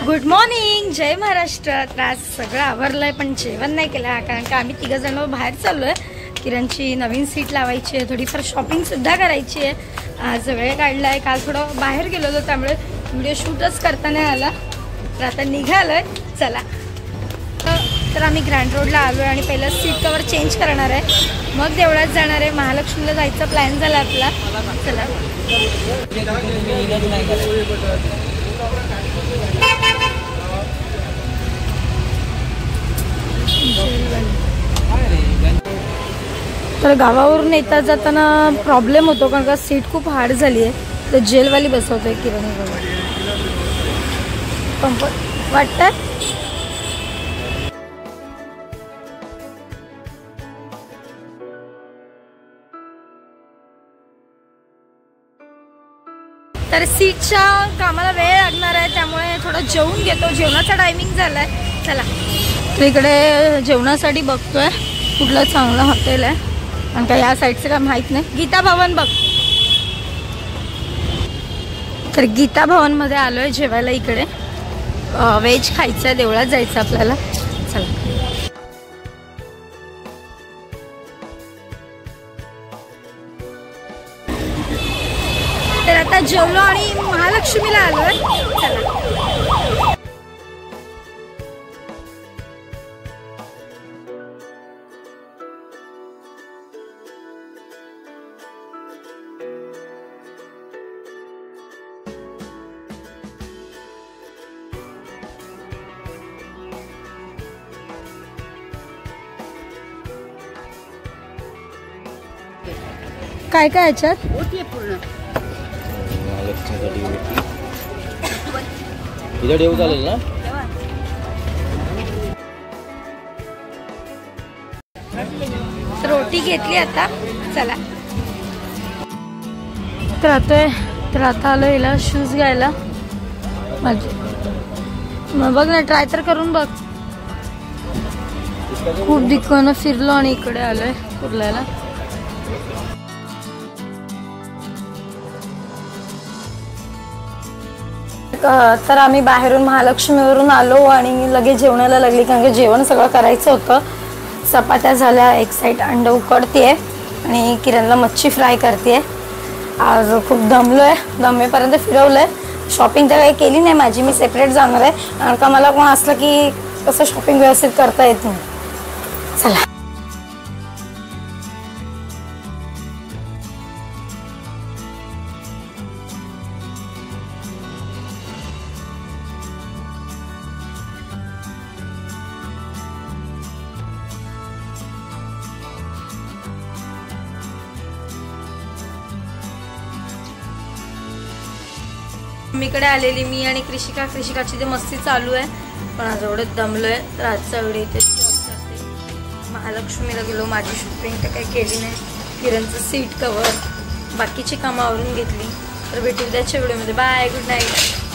Good morning, जय महाराष्ट्र। आज सगळं आवरलंय पण जेवण नाही केलं कारण का आम्ही तिघ जण बाहेर चाललोय। किरणची नवीन सीट लावायची आहे, थोडीफार शॉपिंग सुद्धा करायची आहे। आज वेळ काढलाय, काल थोडं बाहेर गेलो होतो त्यामुळे व्हिडिओ शूटच करता नाही आला। तर आता निघालोय, चला। तर आम्ही ग्रँड रोडला आलोय आणि पहिलं सीट कवर चेंज करणार आहे, मग देवळात जाणार आहे। महालक्ष्मीला जायचा प्लॅन झाला आपला, चला। तर गावावरून येता जाताना प्रॉब्लेम होतो कारण का सीट खूप हार्ड झाली आहे। तर जेलवाली बसवतोय किरण, कम्फर्ट वाटतं। तर सीटच्या कामाला वेळ लागणार आहे त्यामुळे थोडं जेवून घेतो, जेवणाचा टायमिंग झालाय, चला। तर इकडे जेवणासाठी बघतोय कुठलं चांगलं हॉटेल आहे कारण का या साईडचं काय माहित नाही। गीता भवन बघ, तर गीता भवन मध्ये आलोय जेवायला। इकडे व्हेज खायचं आहे, देवळात जायचं आपल्याला, चला। तर आता जेवलो आणि महालक्ष्मीला आलोय, चला। काय काय याच्यात पूर्ण देऊ चालेल ना। रोटी घेतली आता, चला। तर आता आलो हिला शूज घ्यायला माझे, मग बघ ना, ट्राय तर करून बघ। खूप दिक्कत फिरलो आणि इकडे आलोय कुर्ल्याला। तर आम्ही बाहेरून महालक्ष्मीवरून आलो आणि लगेच जेवणाला लागली कारण की जेवण सगळं करायचं होतं। चपात्या झाल्या, एक साईड अंड उकडतेय आणि किरणला मच्छी फ्राय करतेय। आज खूप दमलोय, दमेपर्यंत फिरवलंय। शॉपिंग तर काही केली नाही माझी, मी सेपरेट जाणार आहे कारण का मला कोण असलं की कसं शॉपिंग व्यवस्थित करता येत नाही, चला। मम्मीकडे आलेली मी आणि कृषिकाची ते मस्ती चालू आहे, पण आज एवढं दमलोय। तर आजचा व्हिडिओ इथे स्टॉप करते। महालक्ष्मीला गेलो, माझी शॉपिंग तर काही केली नाही। किरणचं सीट कवर, बाकीची कामं आवरून घेतली। तर भेटू उद्याच्या व्हिडिओमध्ये, बाय, गुड नाईट।